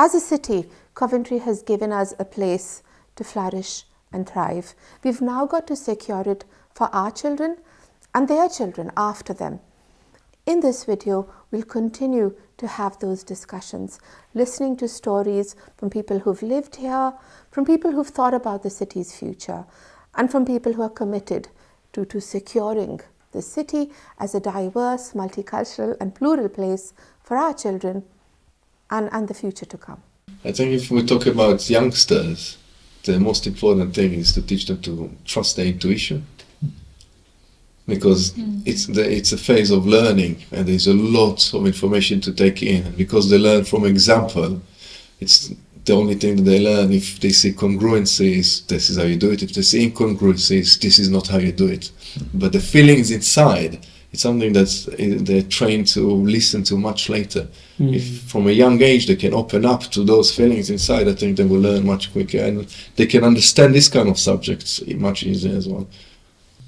As a city, Coventry has given us a place to flourish and thrive. We've now got to secure it for our children and their children after them. In this video, we'll continue to have those discussions, listening to stories from people who've lived here, from people who've thought about the city's future, and from people who are committed to securing the city as a diverse, multicultural and plural place for our children and the future to come. I think if we talk about youngsters, the most important thing is to teach them to trust their intuition, because it's a phase of learning and there's a lot of information to take in, and because they learn from example, it's the only thing that they learn. If they see congruencies, this is how you do it. If they see incongruencies, this is not how you do it. But the feelings inside, it's something that they're trained to listen to much later. If from a young age they can open up to those feelings inside, I think they will learn much quicker and they can understand this kind of subjects much easier as well.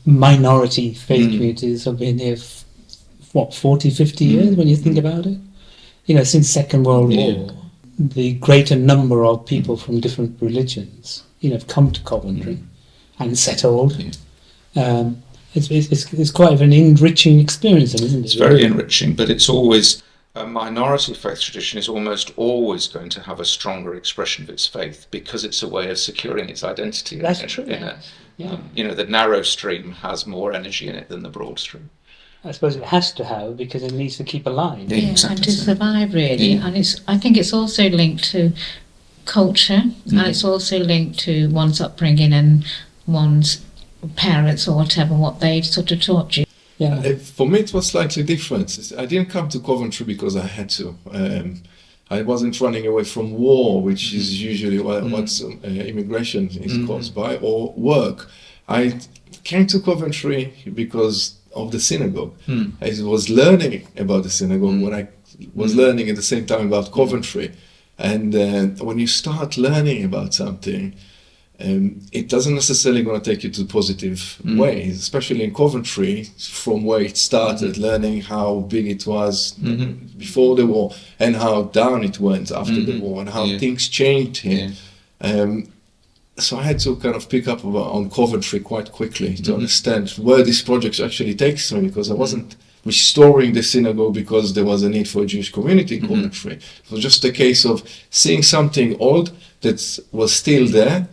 Minority faith communities have been here, 40, 50 years when you think about it? You know, since Second World War, the greater number of people from different religions, have come to Coventry and settled. It's quite an enriching experience, isn't it? It's very enriching, but it's always, a minority faith tradition is almost always going to have a stronger expression of its faith because it's a way of securing its identity. That's true. The narrow stream has more energy in it than the broad stream. I suppose it has to have, because it needs to keep alive. Exactly. And to survive, really. And I think it's also linked to culture, and it's also linked to one's upbringing and one's parents or whatever, what they've sort of taught you. For me it was slightly different. I didn't come to Coventry because I had to. I wasn't running away from war, which is usually what immigration is caused by, or work. I came to Coventry because of the synagogue. I was learning about the synagogue when I was learning at the same time about Coventry. And when you start learning about something, it doesn't necessarily going to take you to positive ways, especially in Coventry, from where it started, learning how big it was before the war and how down it went after the war and how things changed here. So I had to kind of pick up on Coventry quite quickly to understand where this project actually takes me, because I wasn't restoring the synagogue because there was a need for a Jewish community in Coventry. It was just a case of seeing something old that was still there,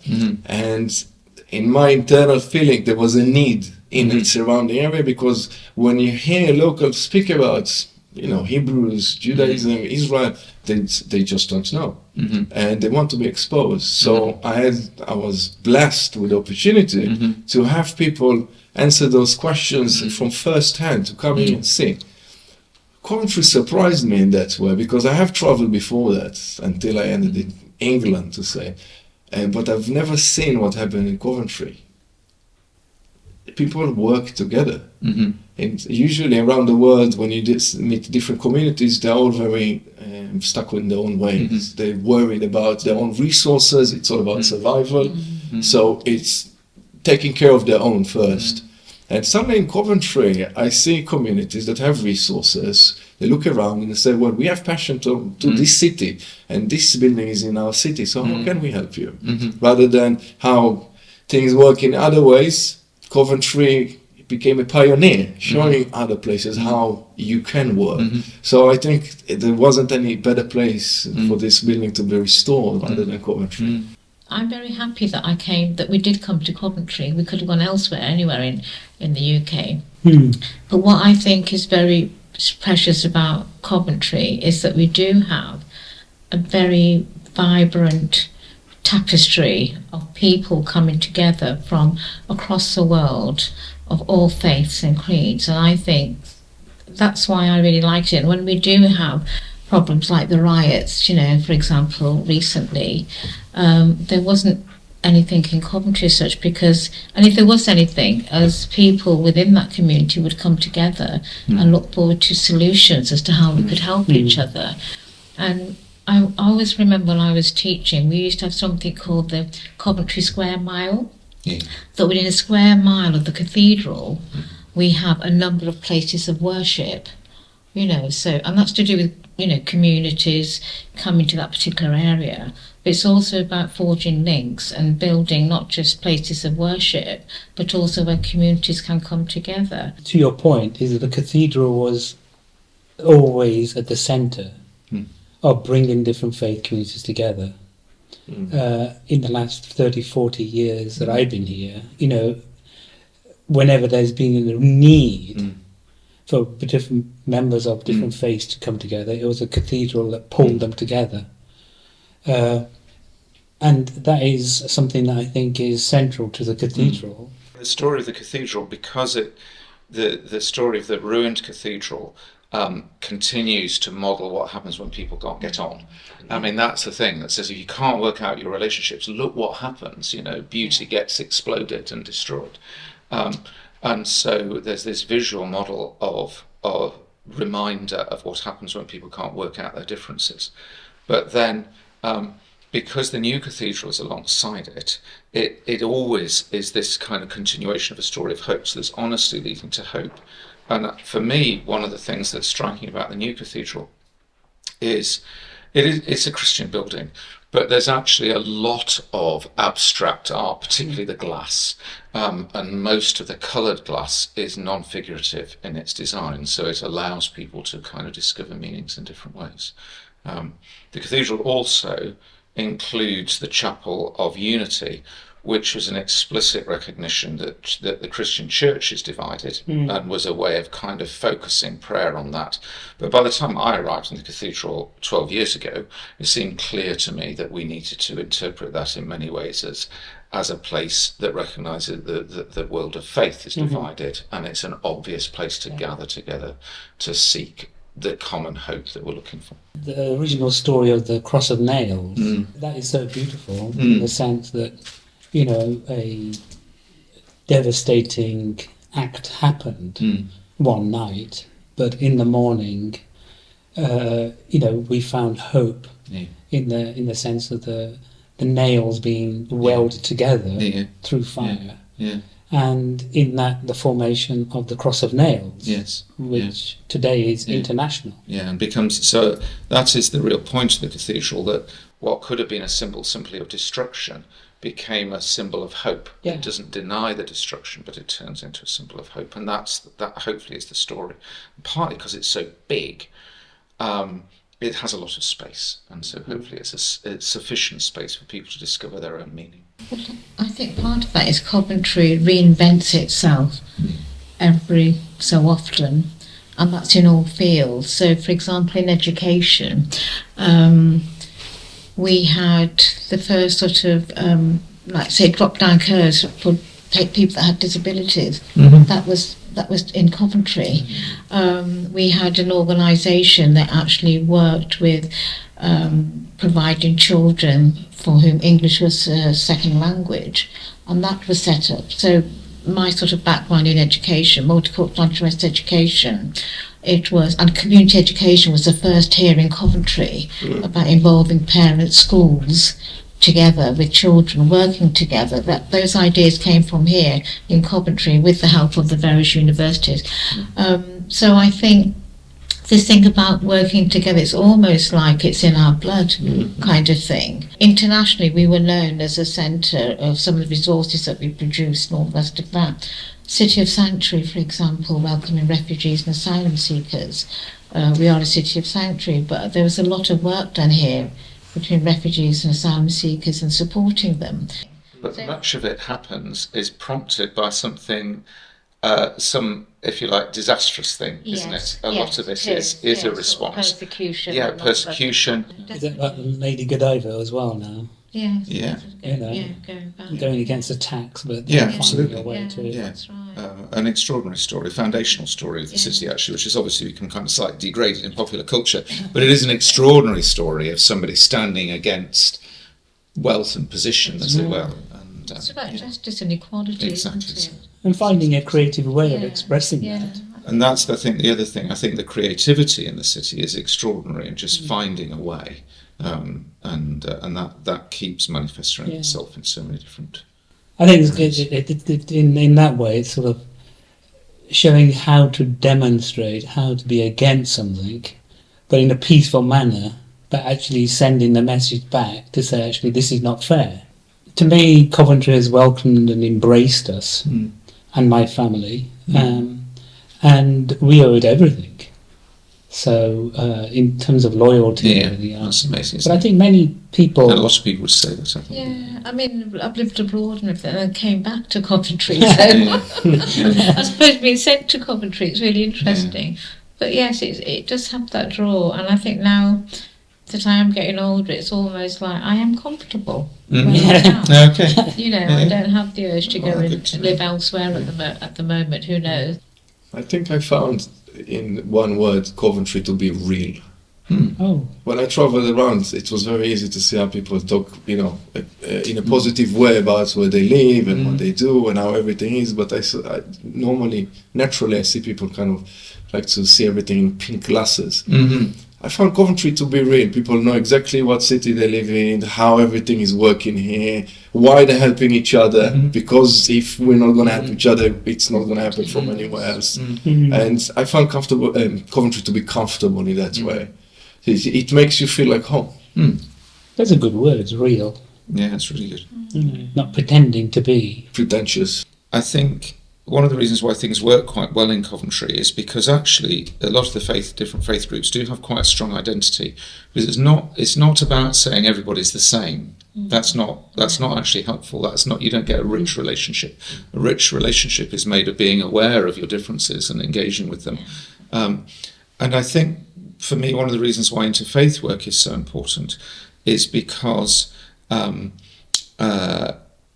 and in my internal feeling there was a need in the surrounding area, because when you hear locals speak about Hebrews, Judaism, Israel, they just don't know, and they want to be exposed. So I was blessed with the opportunity to have people answer those questions from first hand, to come in and see. Coventry surprised me in that way, because I have traveled before that until I ended in England, to say, but I've never seen what happened in Coventry. People work together, and usually around the world, when you meet different communities, they're all very stuck in their own ways. They're worried about their own resources. It's all about survival. So it's taking care of their own first. And suddenly in Coventry, I see communities that have resources. They look around and they say, well, we have passion to this city, and this building is in our city, so how can we help you? Rather than how things work in other ways, Coventry became a pioneer, showing other places how you can work. So I think there wasn't any better place for this building to be restored other than Coventry. I'm very happy that we did come to Coventry. We could have gone elsewhere, anywhere in the UK. But what I think is very precious about Coventry is that we do have a very vibrant tapestry of people coming together from across the world, of all faiths and creeds. And I think that's why I really liked it. And when we do have problems like the riots, for example, recently, there wasn't anything in Coventry as such, and if there was anything, as people within that community would come together and look forward to solutions as to how we could help each other. And I always remember when I was teaching, we used to have something called the Coventry Square Mile. That within a square mile of the cathedral, we have a number of places of worship, and that's to do with communities coming to that particular area. But it's also about forging links and building not just places of worship, but also where communities can come together. To your point, is that the cathedral was always at the centre of bringing different faith communities together. In the last 30, 40 years that I've been here, whenever there's been a need for different members of different faiths to come together, it was a cathedral that pulled them together. And that is something that I think is central to the cathedral. The story of the cathedral, because the story of the ruined cathedral continues to model what happens when people can't get on. I mean, that's the thing that says if you can't work out your relationships, look what happens. Beauty gets exploded and destroyed. And so there's this visual model of reminder of what happens when people can't work out their differences. But then, because the new cathedral is alongside it, it always is this kind of continuation of a story of hope. So there's honesty leading to hope. And for me, one of the things that's striking about the new cathedral is it's a Christian building, but there's actually a lot of abstract art, particularly the glass, and most of the coloured glass is non-figurative in its design, so it allows people to kind of discover meanings in different ways. The cathedral also includes the Chapel of Unity, which was an explicit recognition that the Christian church is divided and was a way of kind of focusing prayer on that. But by the time I arrived in the cathedral 12 years ago, it seemed clear to me that we needed to interpret that in many ways as a place that recognises the world of faith is divided, and it's an obvious place to gather together to seek the common hope that we're looking for. The original story of the cross of nails, that is so beautiful in the sense that a devastating act happened one night, but in the morning, we found hope in the sense of the nails being welded together through fire. And in that, the formation of the cross of nails, which today is international. And becomes, so that is the real point of the cathedral, that what could have been a symbol simply of destruction became a symbol of hope. It doesn't deny the destruction, but it turns into a symbol of hope, and that hopefully is the story. Partly because it's so big, it has a lot of space, and so hopefully it's sufficient space for people to discover their own meaning. I think part of that is Coventry reinvents itself every so often, and that's in all fields. So, for example, in education, we had the first sort of, drop-down curves for people that had disabilities. That was in Coventry. We had an organisation that actually worked with providing children for whom English was a second language, and that was set up. So my sort of background in education, multicultural education, and community education was the first here in Coventry about involving parents, schools together with children, working together. Those ideas came from here in Coventry with the help of the various universities. So I think this thing about working together, it's almost like it's in our blood kind of thing. Internationally, we were known as a centre of some of the resources that we produced and all the rest of that. City of Sanctuary, for example, welcoming refugees and asylum seekers. We are a city of sanctuary, but there was a lot of work done here between refugees and asylum seekers and supporting them. But much of it is prompted by something, if you like, disastrous thing, isn't it? A lot of it is a response. Persecution. Yeah, persecution. Is it like Lady Godiva as well now? Yes. Yeah. Going against attacks, but absolutely. Finding a way to. That's right. An extraordinary story, foundational story of the city, actually, which has obviously become kind of slightly degraded in popular culture, but it is an extraordinary story of somebody standing against wealth and position, as it were. And, it's about justice and equality, exactly. isn't it? And finding a creative way of expressing that. And that's the other thing. I think the creativity in the city is extraordinary, and just finding a way, and that keeps manifesting itself in so many different. I think in that way, it's sort of showing how to demonstrate, how to be against something, but in a peaceful manner, but actually sending the message back to say, actually, this is not fair. To me, Coventry has welcomed and embraced us and my family, and we owe it everything. So, in terms of loyalty, that's amazing. But I think many people, and a lot of people would say that. I think. Yeah, I mean, I've lived abroad and everything, and came back to Coventry. So I suppose being sent to Coventry, it's really interesting. Yeah. But yes, it does have that draw, and I think now that I am getting older, it's almost like I am comfortable. Okay. You know, I don't have the urge to go and live elsewhere at the moment. Who knows? I think I found, in one word, Coventry to be real. When I traveled around, it was very easy to see how people talk, in a positive way about where they live and what they do and how everything is. But I naturally, I see people kind of like to see everything in pink glasses. I found Coventry to be real. People know exactly what city they live in, how everything is working here, why they're helping each other, because if we're not going to help each other, it's not going to happen from anywhere else. And I found Coventry to be comfortable in that way. It makes you feel like home. That's a good word, it's real. Yeah, it's really good. Not pretending to be. Pretentious. I think one of the reasons why things work quite well in Coventry is because actually a lot of the different faith groups do have quite a strong identity. Because it's not about saying everybody's the same. That's not actually helpful. You don't get a rich relationship. A rich relationship is made of being aware of your differences and engaging with them. And I think for me, one of the reasons why interfaith work is so important is because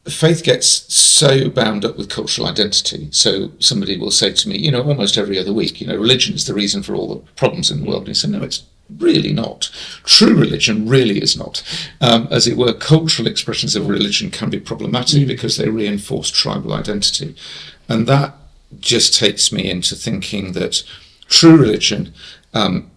faith gets so bound up with cultural identity. So somebody will say to me, almost every other week, religion is the reason for all the problems in the world. And you say, no, it's really not. True religion really is not. As it were, cultural expressions of religion can be problematic because they reinforce tribal identity. And that just takes me into thinking that true religion,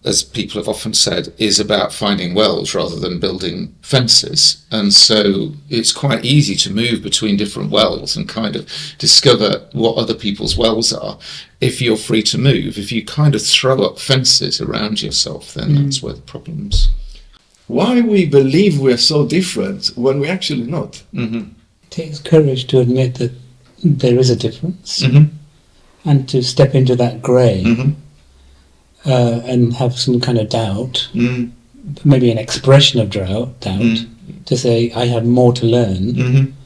as people have often said, is about finding wells rather than building fences. And so it's quite easy to move between different wells and kind of discover what other people's wells are if you're free to move. If you kind of throw up fences around yourself, then that's where the problems. Why we believe we're so different when we're actually not. It takes courage to admit that there is a difference and to step into that grey. And have some kind of doubt, maybe an expression of doubt, to say, I have more to learn,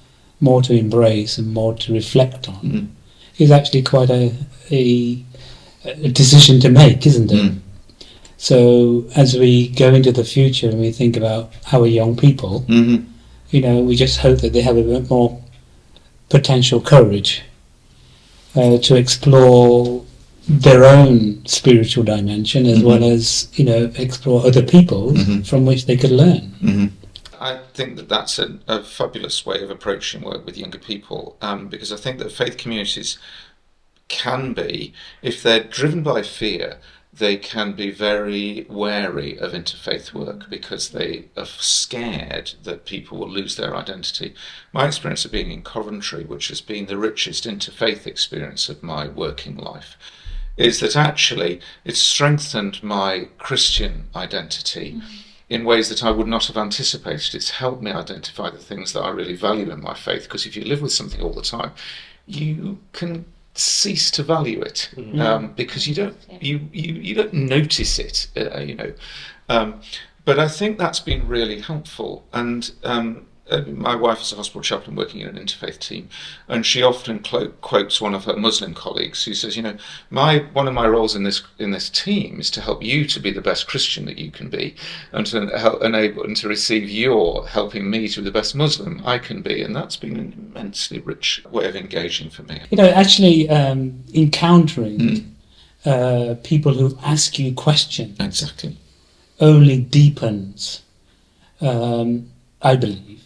more to embrace and more to reflect on, is actually quite a decision to make, isn't it? So as we go into the future and we think about our young people, we just hope that they have a bit more potential courage to explore their own spiritual dimension as well as explore other people's from which they could learn. I think that that's a fabulous way of approaching work with younger people, because I think that faith communities can be, if they're driven by fear, they can be very wary of interfaith work because they are scared that people will lose their identity. My experience of being in Coventry, which has been the richest interfaith experience of my working life, is that actually it's strengthened my Christian identity in ways that I would not have anticipated. It's helped me identify the things that I really value in my faith, because if you live with something all the time, you can cease to value it because you don't notice it, But I think that's been really helpful. And my wife is a hospital chaplain working in an interfaith team, and she often quotes one of her Muslim colleagues who says, one of my roles in this team is to help you to be the best Christian that you can be, and to enable and to receive your helping me to be the best Muslim I can be. And that's been an immensely rich way of engaging for me. Actually encountering people who ask you questions exactly only deepens, I believe,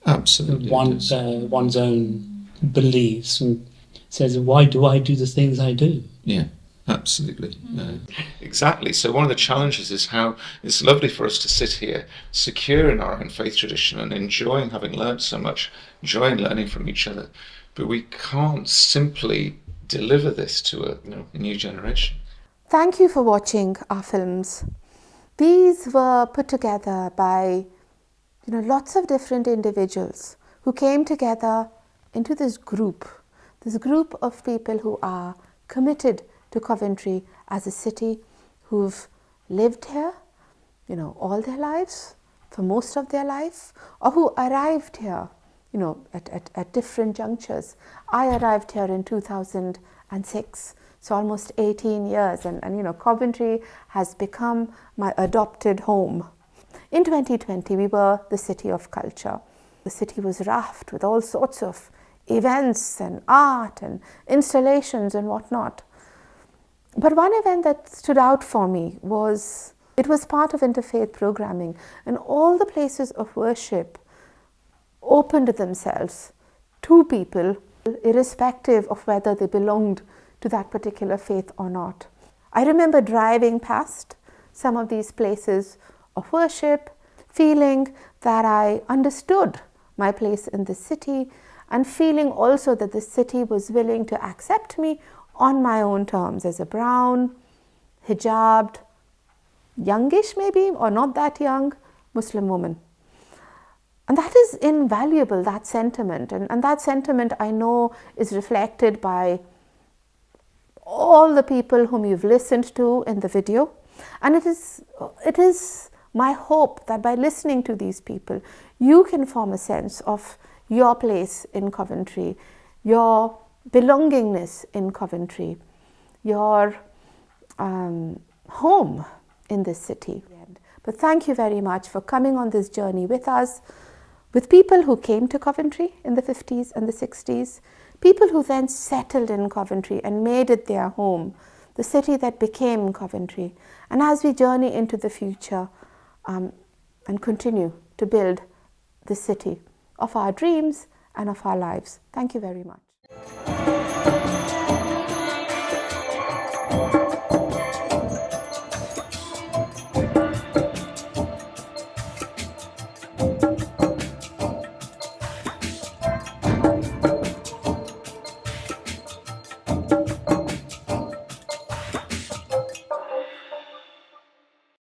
absolutely one's own beliefs, and says, why do I do the things I do? Yeah, absolutely. Exactly. So one of the challenges is how it's lovely for us to sit here secure in our own faith tradition and enjoying having learned so much, enjoying learning from each other, but we can't simply deliver this to a new generation. Thank you for watching our films. These were put together by lots of different individuals who came together into this group of people who are committed to Coventry as a city, who've lived here, all their lives, for most of their life, or who arrived here, at different junctures. I arrived here in 2006, so almost 18 years, and Coventry has become my adopted home. In 2020, we were the city of culture. The city was raft with all sorts of events and art and installations and whatnot. But one event that stood out for me was, it was part of Interfaith programming, and all the places of worship opened themselves to people, irrespective of whether they belonged to that particular faith or not. I remember driving past some of these places of worship, feeling that I understood my place in the city, and feeling also that the city was willing to accept me on my own terms as a brown, hijabbed, youngish maybe, or not that young, Muslim woman. And that is invaluable, that sentiment. And that sentiment, I know, is reflected by all the people whom you've listened to in the video. And it is my hope that by listening to these people, you can form a sense of your place in Coventry, your belongingness in Coventry, your home in this city. But thank you very much for coming on this journey with us, with people who came to Coventry in the 50s and the 60s, people who then settled in Coventry and made it their home, the city that became Coventry. And as we journey into the future and continue to build the city of our dreams and of our lives. Thank you very much.